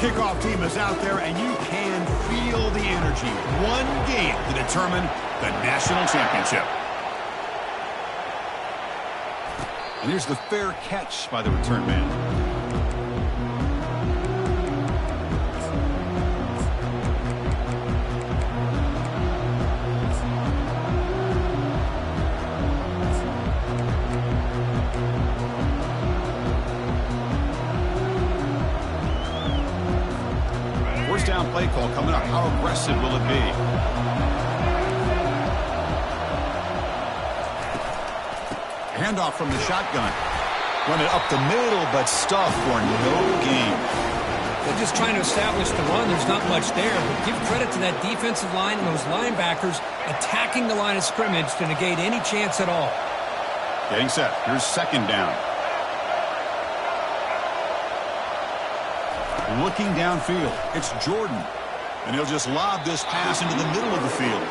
Kickoff team is out there, and you can feel the energy. One game to determine the national championship. And here's the fair catch by the return man. First down play call coming up. How aggressive will it be? Handoff from the shotgun. Run it up the middle, but stuffed for no gain. They're just trying to establish the run. There's not much there, but give credit to that defensive line and those linebackers attacking the line of scrimmage to negate any chance at all. Getting set. Here's second down. Looking downfield. It's Jordan. And he'll just lob this pass into the middle of the field.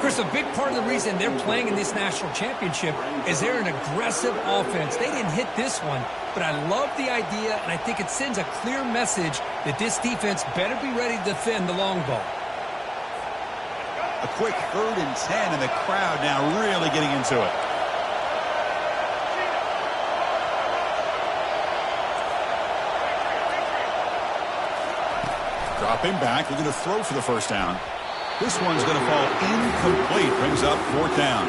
Chris, a big part of the reason they're playing in this national championship is they're an aggressive offense. They didn't hit this one, but I love the idea, and I think it sends a clear message that this defense better be ready to defend the long ball. A quick 3rd and 10, and the crowd now really getting into it. Dropping back, looking to throw for the first down. This one's going to fall incomplete. Brings up 4th down.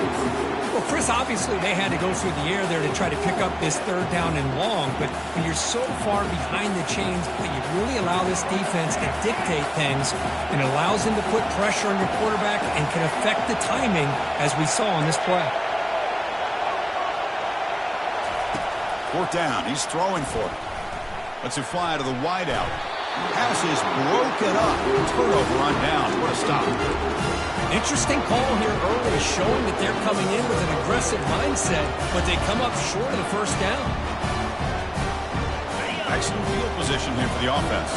Well, Chris, obviously they had to go through the air there to try to pick up this 3rd down and long, but when you're so far behind the chains, you really allow this defense to dictate things, and it allows them to put pressure on your quarterback and can affect the timing, as we saw on this play. 4th down. He's throwing for it. Lets it fly to the wideout. Pass is broken up. Turnover on down. What a stop. Interesting call here early, showing that they're coming in with an aggressive mindset, but they come up short of the first down. Excellent field position here for the offense.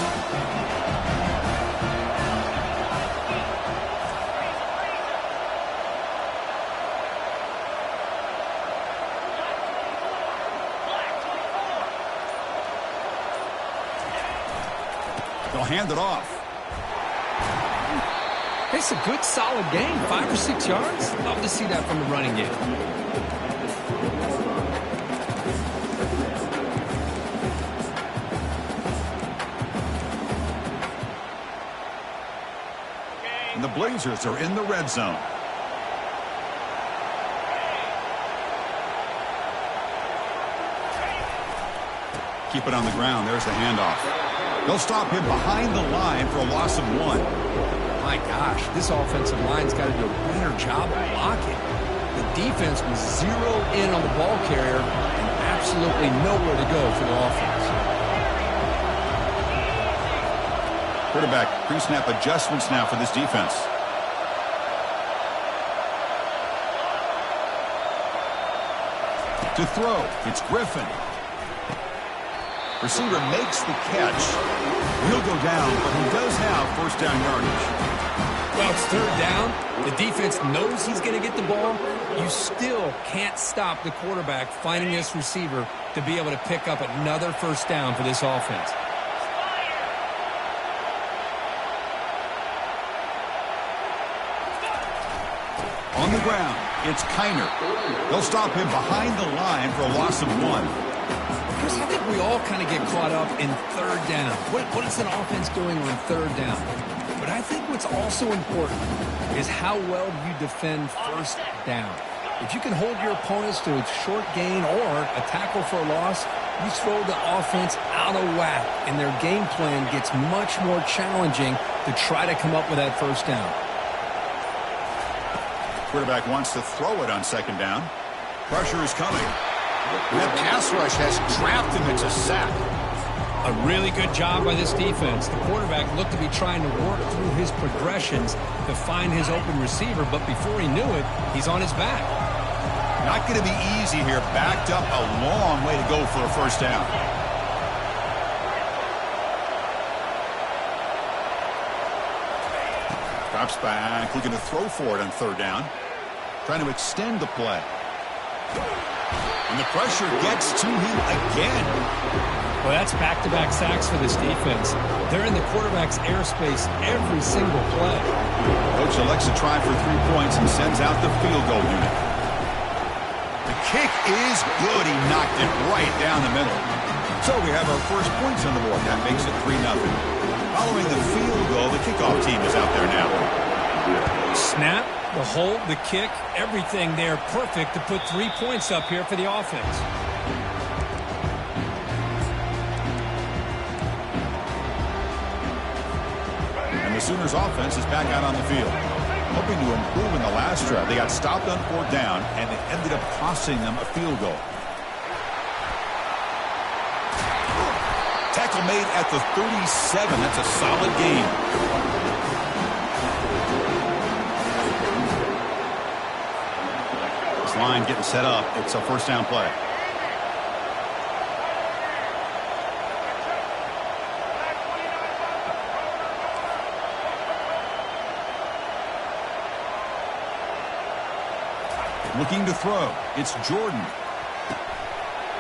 They'll hand it off. It's a good, solid game. 5 or 6 yards. Love to see that from the running game. And the Blazers are in the red zone. Keep it on the ground. There's the handoff. They'll stop him behind the line for a loss of 1. My gosh, this offensive line's got to do a better job of blocking. The defense was zeroed in on the ball carrier and absolutely nowhere to go for the offense. Quarterback pre-snap adjustments now for this defense. To throw, it's Griffin. Receiver makes the catch. He'll go down, but he does have 1st down yardage. Well, it's 3rd down. The defense knows he's going to get the ball. You still can't stop the quarterback finding this receiver to be able to pick up another 1st down for this offense. On the ground, it's Kiner. They'll stop him behind the line for a loss of 1. Chris, I think we all kind of get caught up in 3rd down. What is an offense doing on 3rd down? But I think what's also important is how well you defend 1st down. If you can hold your opponents to a short gain or a tackle for a loss, you throw the offense out of whack, and their game plan gets much more challenging to try to come up with that 1st down. Quarterback wants to throw it on 2nd down. Pressure is coming. That pass rush has trapped him. It's a sack. A really good job by this defense. The quarterback looked to be trying to work through his progressions to find his open receiver, but before he knew it, he's on his back. Not going to be easy here. Backed up a long way to go for a 1st down. Drops back, looking to throw for it on 3rd down. Trying to extend the play. And the pressure gets to him again. Well, that's back-to-back sacks for this defense. They're in the quarterback's airspace every single play. Coach elects to try for 3 points and sends out the field goal unit. The kick is good. He knocked it right down the middle. So we have our first points on the board. That makes it 3-0. Following the field goal, the kickoff team is out there now. Snap, the hold, the kick, everything there perfect to put 3 points up here for the offense. And the Sooners offense is back out on the field. Hoping to improve in the last drive. They got stopped on 4th down, and it ended up costing them a field goal. Tackle made at the 37. That's a solid gain. This line getting set up. It's a first down play. Looking to throw. It's Jordan.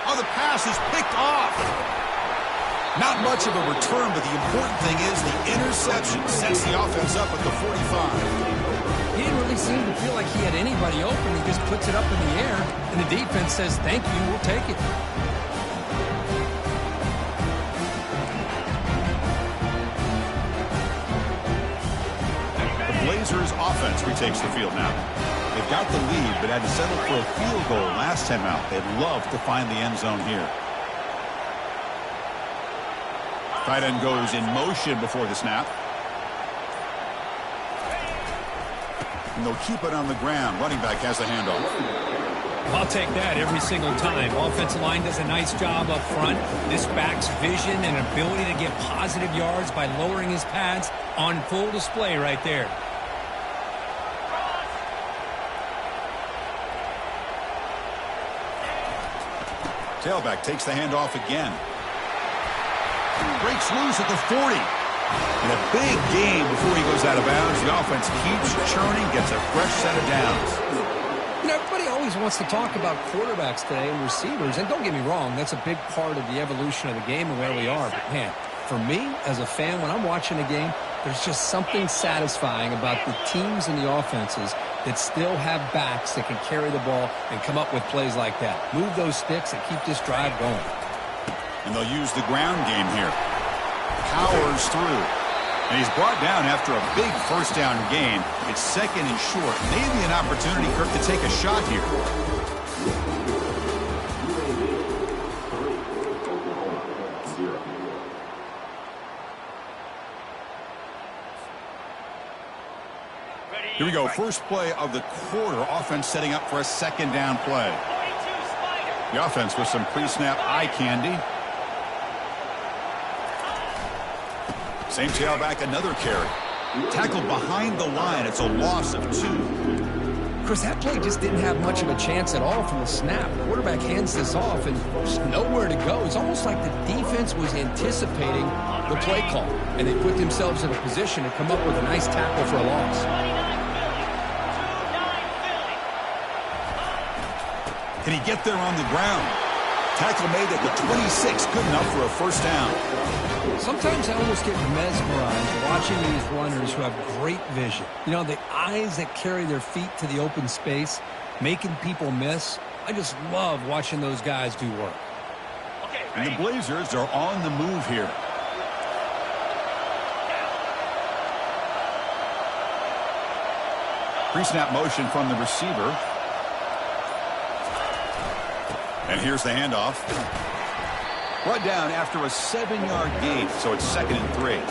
Oh, the pass is picked off. Not much of a return, but the important thing is the interception sets the offense up at the 45. He didn't really seem to feel like he had anybody open. He just puts it up in the air, and the defense says, thank you, we'll take it. The Blazers offense retakes the field now. They've got the lead, but had to settle for a field goal last time out. They'd love to find the end zone here. Tight end goes in motion before the snap. And they'll keep it on the ground. Running back has the handoff. I'll take that every single time. Offensive line does a nice job up front. This back's vision and ability to get positive yards by lowering his pads on full display right there. Tailback takes the handoff again. Breaks loose at the 40. And a big game before he goes out of bounds. The offense keeps churning, gets a fresh set of downs. You know, everybody always wants to talk about quarterbacks today and receivers. And don't get me wrong, that's a big part of the evolution of the game and where we are. But, man, for me, as a fan, when I'm watching a game, there's just something satisfying about the teams and the offenses that still have backs that can carry the ball and come up with plays like that. Move those sticks and keep this drive going. And they'll use the ground game here. Powers through. And he's brought down after a big first down gain. It's second and short. Maybe an opportunity, Kirk, to take a shot here. Here we go. First play of the quarter. Offense setting up for a second down play. The offense with some pre-snap eye candy. Same tailback, another carry. Tackled behind the line. It's a loss of 2. Chris, that play just didn't have much of a chance at all from the snap. The quarterback hands this off and there's nowhere to go. It's almost like the defense was anticipating the play call, and they put themselves in a position to come up with a nice tackle for a loss. Can he get there on the ground? Tackle made at the 26. Good enough for a first down. Sometimes I almost get mesmerized watching these runners who have great vision. You know, the eyes that carry their feet to the open space, making people miss. I just love watching those guys do work. And the Blazers are on the move here. Pre-snap motion from the receiver. And here's the handoff. Brought down after a 7-yard gain, so it's 2nd and 3.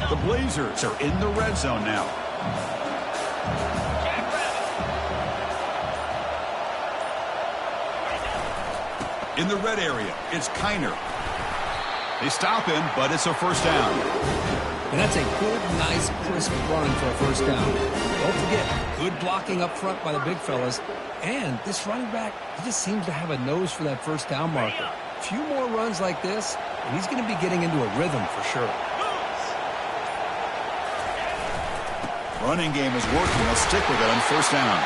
The Blazers are in the red zone now. In the red area, it's Kiner. They stop him, but it's a first down. And that's a good, nice, crisp run for a first down. Don't forget, good blocking up front by the big fellas. And this running back, he just seems to have a nose for that first down marker. few more runs like this, and he's going to be getting into a rhythm for sure. Running game is working. Let's stick with it on first down.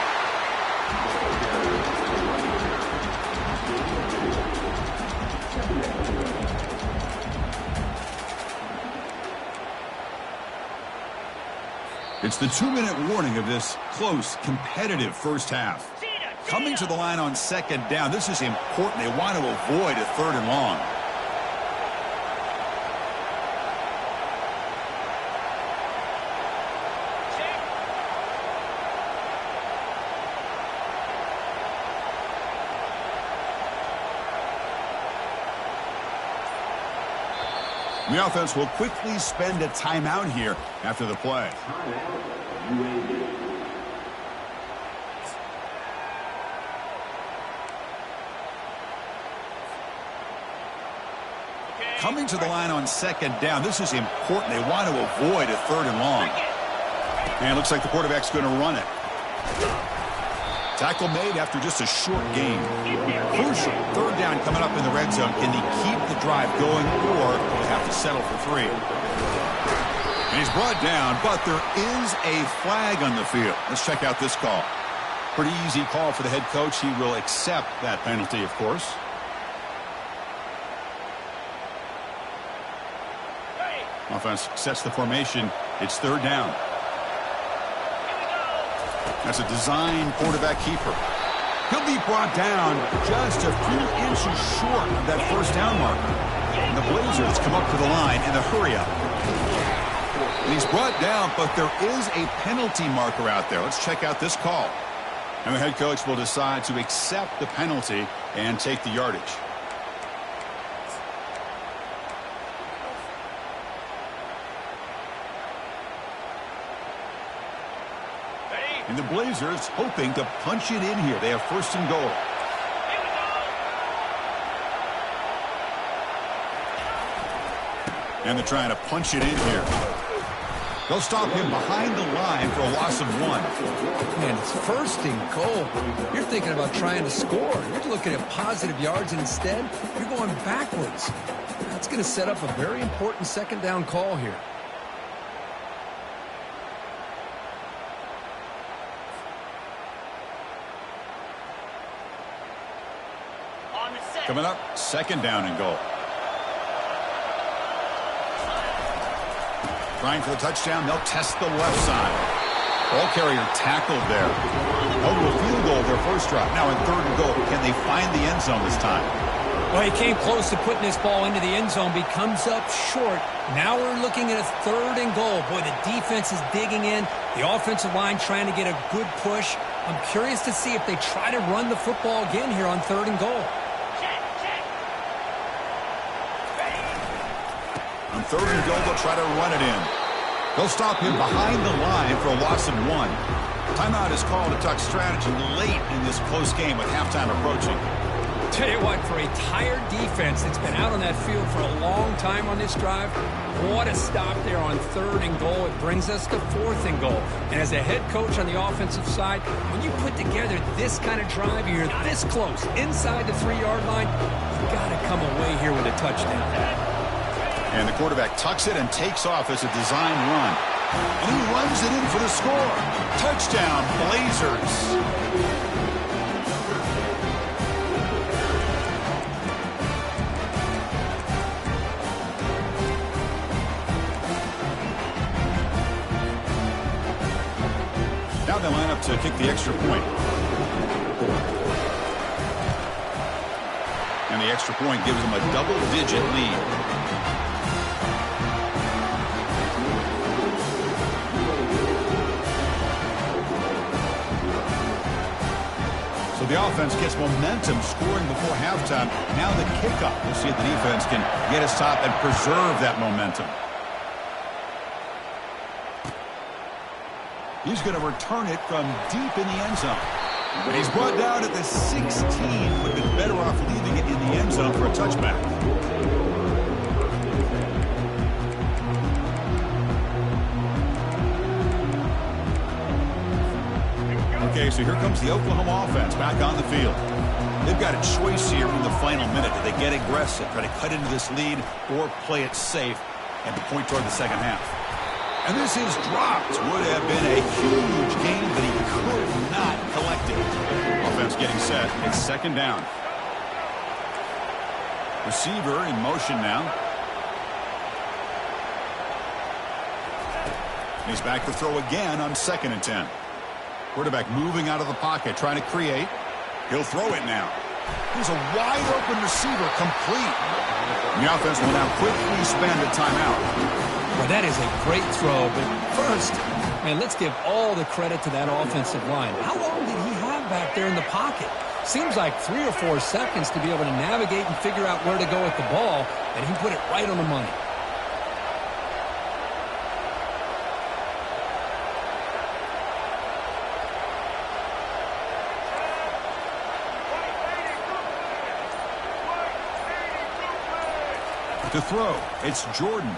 It's the 2-minute warning of this close, competitive first half. Coming to the line on second down, this is important. They want to avoid a 3rd and long. The offense will quickly spend a timeout here after the play. Coming to the line on second down, this is important. They want to avoid a 3rd and long. And it looks like the quarterback's going to run it. Tackle made after just a short gain. Crucial 3rd down coming up in the red zone. Can they keep the drive going, or will they have to settle for 3? And he's brought down, but there is a flag on the field. Let's check out this call. Pretty easy call for the head coach. He will accept that penalty, of course. Offense sets the formation. It's 3rd down. That's a design quarterback keeper. He'll be brought down just a few inches short of that first down marker. And the Blazers come up to the line in a hurry-up. And he's brought down, but there is a penalty marker out there. Let's check out this call. And the head coach will decide to accept the penalty and take the yardage. And the Blazers hoping to punch it in here. They have 1st and goal. And they're trying to punch it in here. They'll stop him behind the line for a loss of 1. Man, it's 1st and goal. You're thinking about trying to score. You're looking at positive yards, and instead, you're going backwards. That's going to set up a very important 2nd down call here. Coming up, 2nd down and goal. Trying for the touchdown. They'll test the left side. Ball carrier tackled there. Held to a field goal their first drive. Now in 3rd and goal. Can they find the end zone this time? Well, he came close to putting this ball into the end zone, but he comes up short. Now we're looking at a 3rd and goal. Boy, the defense is digging in. The offensive line trying to get a good push. I'm curious to see if they try to run the football again here on 3rd and goal. On 3rd and goal, they'll try to run it in. They'll stop him behind the line for a loss of 1. Timeout is called to talk strategy late in this close game with halftime approaching. Tell you what, for a tired defense that's been out on that field for a long time on this drive, what a stop there on 3rd and goal. It brings us to 4th and goal. And as a head coach on the offensive side, when you put together this kind of drive, you're this close inside the 3-yard line, you got to come away here with a touchdown. And the quarterback tucks it and takes off as a design run. And he runs it in for the score. Touchdown, Blazers. Now they line up to kick the extra point. And the extra point gives them a double-digit lead. The offense gets momentum scoring before halftime. Now the kickoff. We'll see if the defense can get a stop and preserve that momentum. He's going to return it from deep in the end zone. And he's brought down at the 16. Would have been better off leaving it in the end zone for a touchback. Okay, so here comes the Oklahoma offense back on the field. They've got a choice here in the final minute. Do they get aggressive, try to cut into this lead, or play it safe and point toward the second half? And this is dropped. Would have been a huge gain, but he could not collect it. Offense getting set. It's second down. Receiver in motion now. He's back to throw again on 2nd and 10. Quarterback moving out of the pocket, trying to create. He'll throw it now. Here's a wide-open receiver, complete. And the offense will now quickly spend a timeout. Well, that is a great throw, but first, man, let's give all the credit to that offensive line. How long did he have back there in the pocket? Seems like 3 or 4 seconds to be able to navigate and figure out where to go with the ball, and he put it right on the money. To throw, it's Jordan.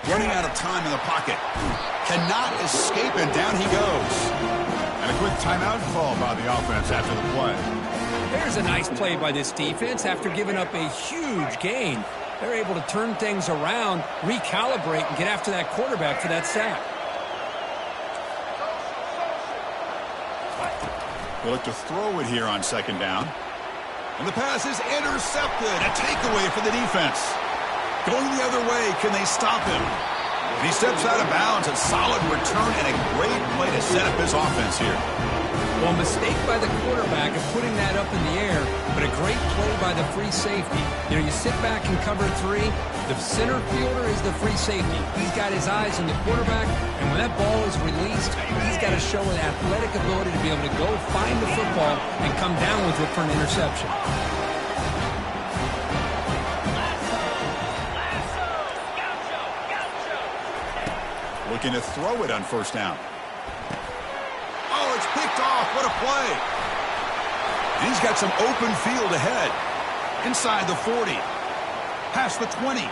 Running out of time in the pocket. Cannot escape, and down he goes. And a quick timeout call by the offense after the play. There's a nice play by this defense after giving up a huge gain. They're able to turn things around, recalibrate, and get after that quarterback for that sack. They'll look to throw it here on 2nd down. And the pass is intercepted. A takeaway for the defense. Going the other way, can they stop him? And he steps out of bounds. A solid return and a great play to set up his offense here. Well, mistake by the quarterback of putting that up in the air, but a great play by the free safety. You know, you sit back and cover 3. The center fielder is the free safety. He's got his eyes on the quarterback, and when that ball is released, he's got to show an athletic ability to be able to go find the football and come down with it for an interception. Looking to throw it on 1st down. Oh, it's picked off. What a play. And he's got some open field ahead. Inside the 40. Past the 20.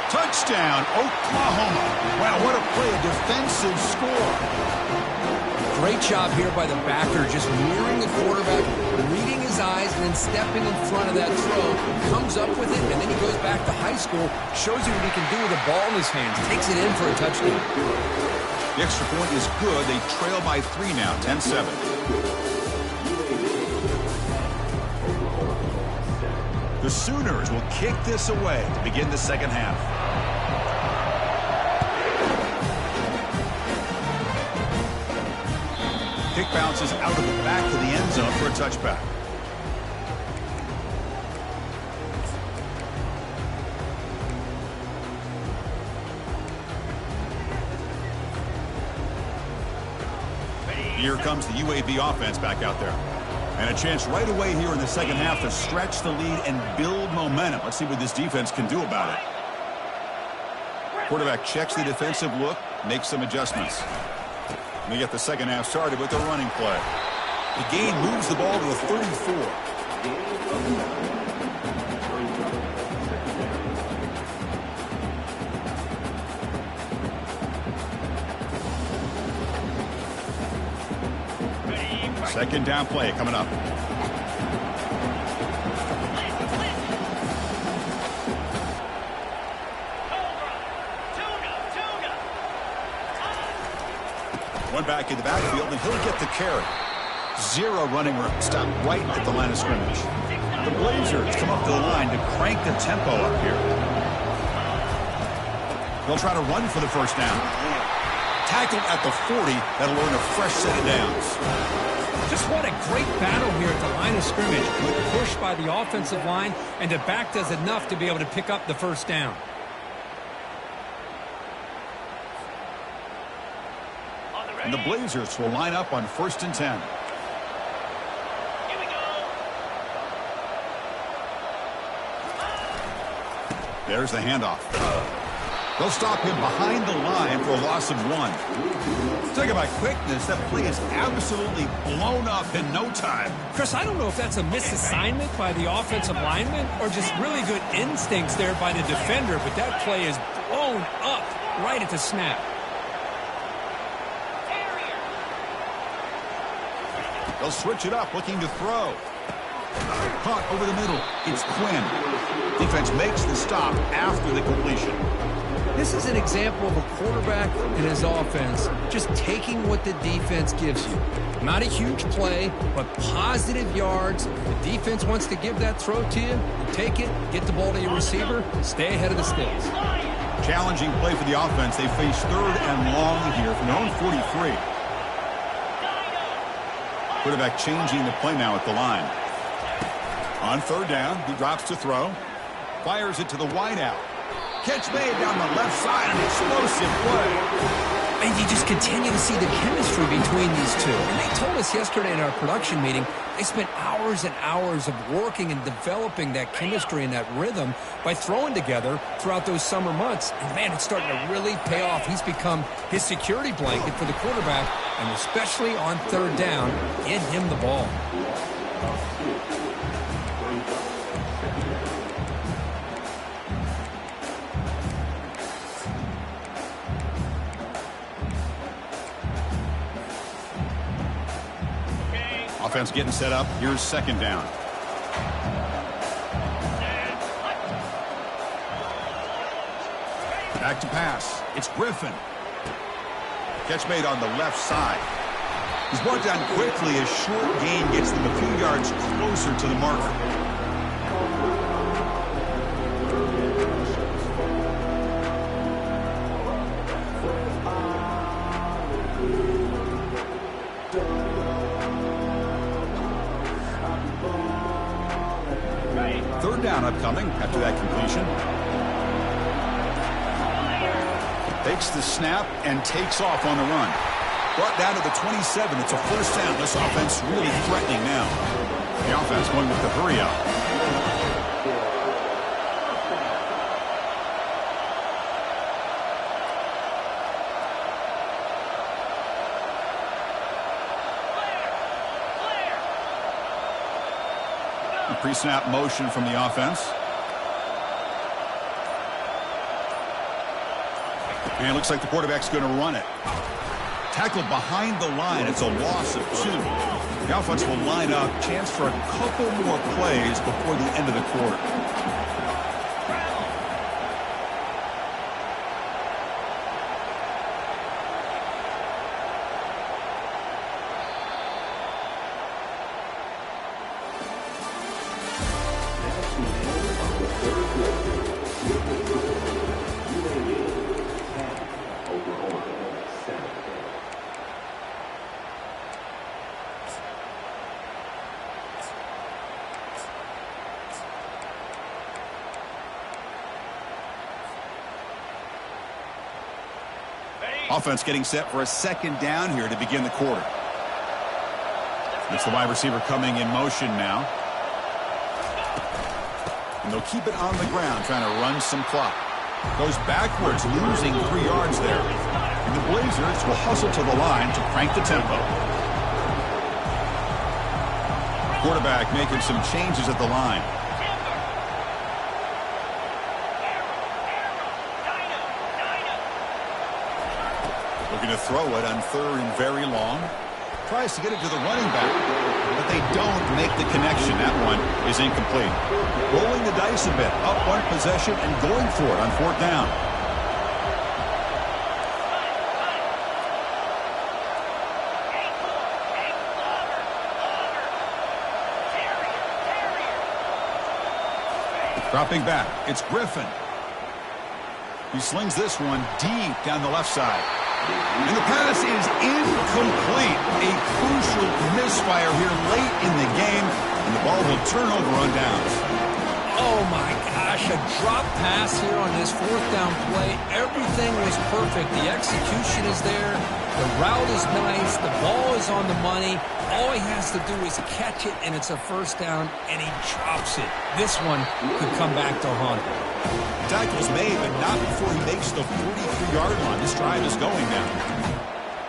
Touchdown, Oklahoma. Wow, what a play. A defensive score. Great job here by the backer, just mirroring the quarterback, reading his eyes, and then stepping in front of that throw. Comes up with it, and then he goes back to high school, shows you what he can do with the ball in his hands, takes it in for a touchdown. The extra point is good. They trail by 3 now, 10-7. The Sooners will kick this away to begin the second half. Kick bounces out of the back of the end zone for a touchback. Here comes the UAB offense back out there. And a chance right away here in the second half to stretch the lead and build momentum. Let's see what this defense can do about it. Quarterback checks the defensive look, makes some adjustments. And we get the second half started with the running play. The gain moves the ball to the 34. Second down play coming up. One back in the backfield, and he'll get the carry. 0 running room. Stop right at the line of scrimmage. The Blazers come up to the line to crank the tempo up here. They'll try to run for the first down. Tackled at the 40. That'll earn a fresh set of downs. Just what a great battle here at the line of scrimmage. Good push by the offensive line, and the back does enough to be able to pick up the first down. And the Blazers will line up on 1st and 10. There's the handoff. They'll stop him behind the line for a loss of 1. Talking about quickness, that play is absolutely blown up in no time. Chris, I don't know if that's a misassignment by the offensive lineman or just really good instincts there by the defender, but that play is blown up right at the snap. They'll switch it up, looking to throw. Caught over the middle. It's Quinn. Defense makes the stop after the completion. This is an example of a quarterback and his offense just taking what the defense gives you. Not a huge play, but positive yards. The defense wants to give that throw to you. You take it, get the ball to your receiver, stay ahead of the sticks. Challenging play for the offense. They face 3rd and long here from their own 43. Quarterback changing the play now at the line. On 3rd down, he drops to throw. Fires it to the wideout. Catch made down the left side, an explosive play. And you just continue to see the chemistry between these two. And they told us yesterday in our production meeting, they spent hours and hours of working and developing that chemistry and that rhythm by throwing together throughout those summer months. And, man, it's starting to really pay off. He's become his security blanket for the quarterback, and especially on 3rd down, get him the ball. Offense getting set up. Here's 2nd down. Back to pass. It's Griffin. Catch made on the left side. He's brought down quickly as short gain gets them a few yards closer to the marker. Down upcoming after that completion. Takes the snap and takes off on the run. Brought down to the 27. It's a 1st down. This offense really threatening now. The offense going with the hurry up. Pre-snap motion from the offense. And it looks like the quarterback's going to run it. Tackled behind the line. It's a loss of 2. The offense will line up. Chance for a couple more plays before the end of the quarter. Offense getting set for a 2nd down here to begin the quarter. It's the wide receiver coming in motion now. And they'll keep it on the ground, trying to run some clock. Goes backwards, losing 3 yards there. And the Blazers will hustle to the line to crank the tempo. Quarterback making some changes at the line. Looking to throw it on 3rd and very long. Tries to get it to the running back, but they don't make the connection. That one is incomplete. Rolling the dice a bit, up 1 possession and going for it on 4th down. Dropping back, it's Griffin. He slings this one deep down the left side. And the pass is incomplete. A crucial misfire here late in the game, and the ball will turn over on downs. Oh, my gosh, a drop pass here on this 4th down play. Everything was perfect. The execution is there. The route is nice. The ball is on the money. All he has to do is catch it, and it's a 1st down, and he drops it. This one could come back to haunt him. Tackle's made, but not before he makes the 43-yard line. This drive is going now.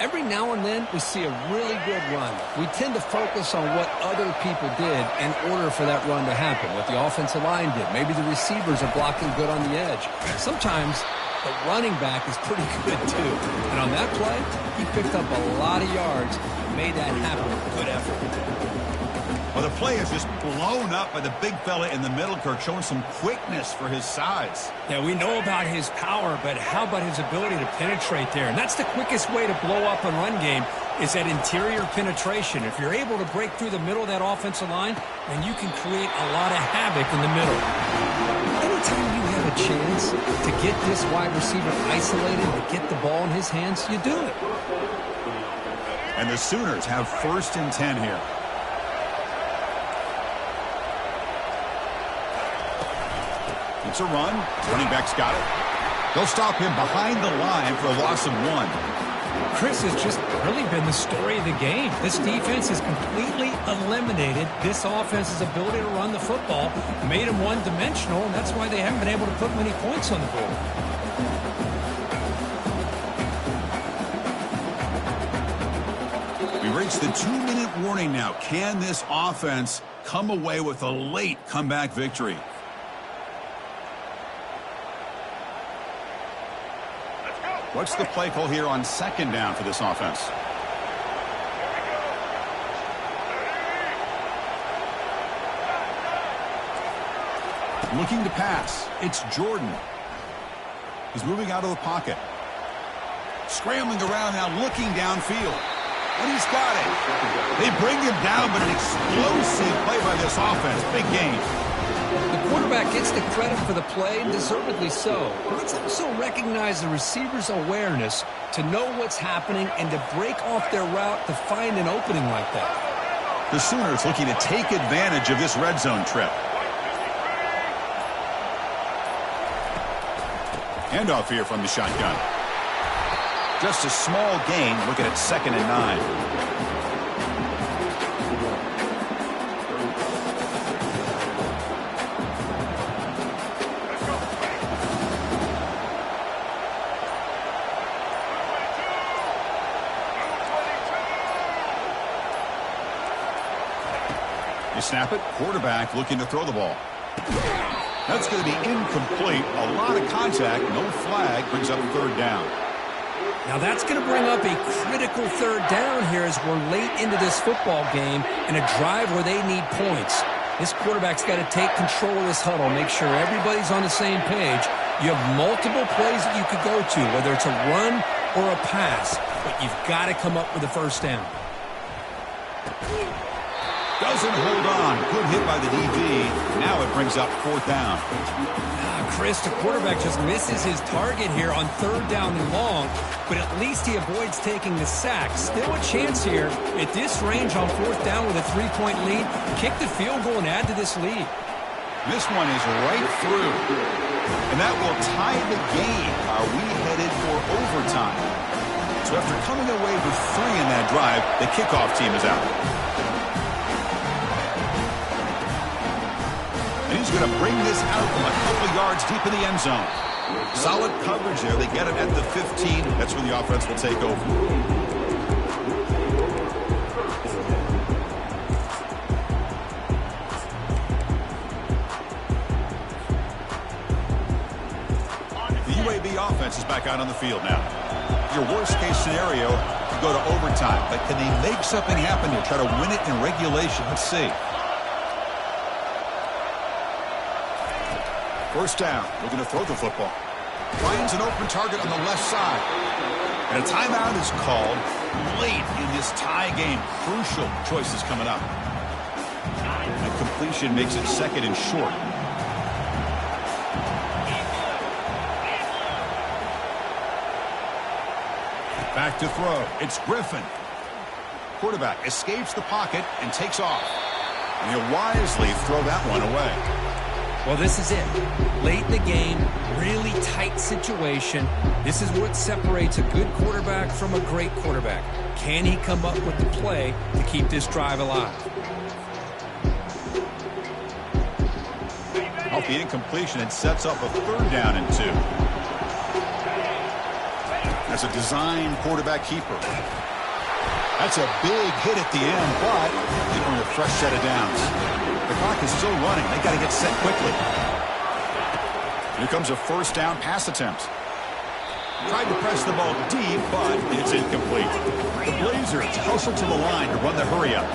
Every now and then, we see a really good run. We tend to focus on what other people did in order for that run to happen, what the offensive line did. Maybe the receivers are blocking good on the edge. Sometimes the running back is pretty good too. And on that play, he picked up a lot of yards and made that happen. Good effort. Well, the play is just blown up by the big fella in the middle, Kirk, showing some quickness for his size. Yeah, we know about his power, but how about his ability to penetrate there? And that's the quickest way to blow up a run game is that interior penetration. If you're able to break through the middle of that offensive line, then you can create a lot of havoc in the middle. Anytime you have a chance to get this wide receiver isolated and get the ball in his hands, you do it. And the Sooners have 1st and 10 here. It's a run. Running back's got it. They'll stop him behind the line for a loss of 1. Chris has just really been the story of the game. This defense has completely eliminated this offense's ability to run the football, made them one-dimensional, and that's why they haven't been able to put many points on the board. We reach the 2-minute warning now. Can this offense come away with a late comeback victory? What's the play call here on 2nd down for this offense? Looking to pass. It's Jordan. He's moving out of the pocket. Scrambling around now, looking downfield. And he's got it. They bring him down, but an explosive play by this offense. Big game. The quarterback gets the credit for the play, and deservedly so. But let's also recognize the receiver's awareness to know what's happening and to break off their route to find an opening like that. The Sooners looking to take advantage of this red zone trip. Handoff here from the shotgun. Just a small gain, looking at 2nd and 9. Snap it. Quarterback looking to throw the ball. That's going to be incomplete. A lot of contact. No flag. Brings up 3rd down. Now that's going to bring up a critical 3rd down here as we're late into this football game in a drive where they need points. This quarterback's got to take control of this huddle, make sure everybody's on the same page. You have multiple plays that you could go to, whether it's a run or a pass, but you've got to come up with a 1st down. Doesn't hold on. Good hit by the DB. Now it brings up 4th down. Chris, the quarterback just misses his target here on 3rd down and long, but at least he avoids taking the sack. Still a chance here at this range on 4th down with a 3-point lead. Kick the field goal and add to this lead. This one is right through. And that will tie the game. Are we headed for overtime? So after coming away with 3 in that drive, the kickoff team is out. And he's going to bring this out from a couple yards deep in the end zone. Solid coverage there. They get him at the 15. That's where the offense will take over. The UAB offense is back out on the field now. Your worst-case scenario, you go to overtime. But can they make something happen here? Try to win it in regulation. Let's see. 1st down. We're going to throw the football. Finds an open target on the left side. And a timeout is called late in this tie game. Crucial choices coming up. And completion makes it 2nd and short. Back to throw. It's Griffin. Quarterback escapes the pocket and takes off. And he'll wisely throw that one away. Well, this is it. Late in the game, really tight situation. This is what separates a good quarterback from a great quarterback. Can he come up with the play to keep this drive alive? Off the incompletion, it sets up a 3rd down and 2. As a design quarterback keeper. That's a big hit at the end, but they earn a fresh set of downs. The clock is still running. They got to get set quickly. Here comes a 1st down pass attempt. Tried to press the ball deep, but it's incomplete. The Blazers hustle to the line to run the hurry-up.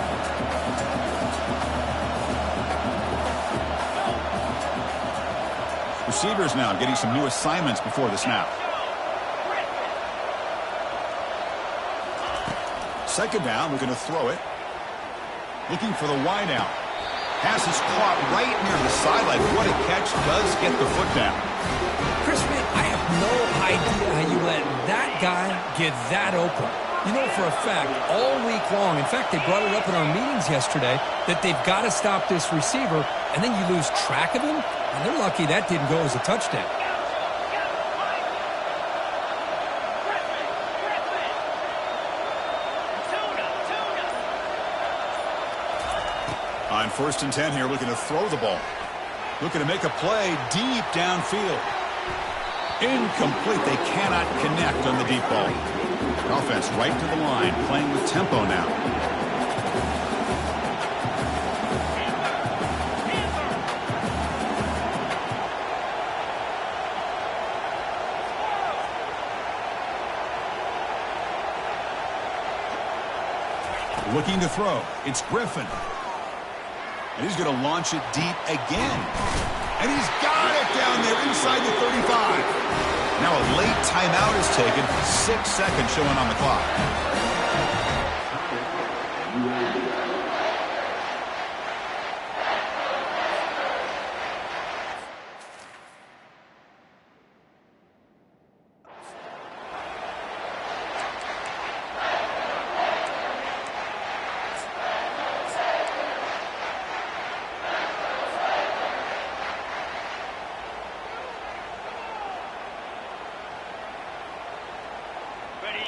Receivers now getting some new assignments before the snap. Second down, we're going to throw it. Looking for the wide out. Pass is caught right near the sideline. What a catch, does get the foot down. Chris, man, I have no idea how you let that guy get that open. You know for a fact, all week long, in fact, they brought it up in our meetings yesterday, that they've got to stop this receiver, and then you lose track of him, and they're lucky that didn't go as a touchdown. On 1st and 10 here, looking to throw the ball. Looking to make a play deep downfield. Incomplete. They cannot connect on the deep ball. Offense right to the line, playing with tempo now. Looking to throw. It's Griffin. And he's going to launch it deep again. And he's got it down there inside the 35. Now a late timeout is taken. 6 seconds showing on the clock.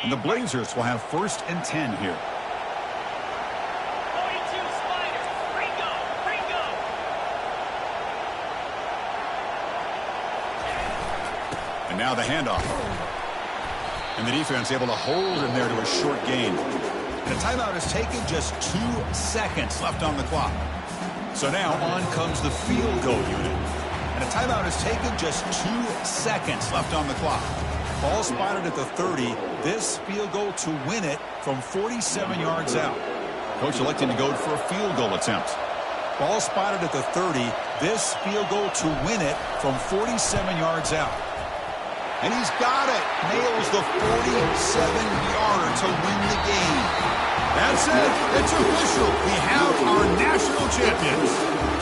And the Blazers will have 1st and 10 here. 42 Spiders. Ringo. And now the handoff. And the defense able to hold him there to a short gain. And a timeout is taken, just 2 seconds left on the clock. So now on comes the field goal unit. And a timeout is taken, just 2 seconds left on the clock. Ball spotted at the 30. This field goal to win it from 47 yards out. Coach electing to go for a field goal attempt. Ball spotted at the 30. This field goal to win it from 47 yards out. And he's got it. Nails the 47-yarder to win the game. That's it. It's official. We have our national champions.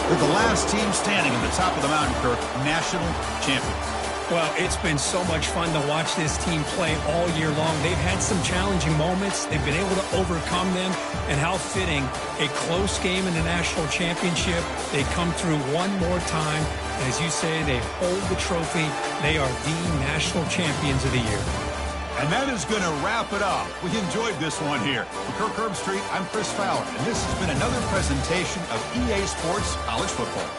They're the last team standing at the top of the mountain, Kirk. National champions. Well, it's been so much fun to watch this team play all year long. They've had some challenging moments. They've been able to overcome them. And how fitting, a close game in the national championship. They come through one more time. And as you say, they hold the trophy. They are the national champions of the year. And that is going to wrap it up. We enjoyed this one here. For Kirk Herbstreit, I'm Chris Fowler. And this has been another presentation of EA Sports College Football.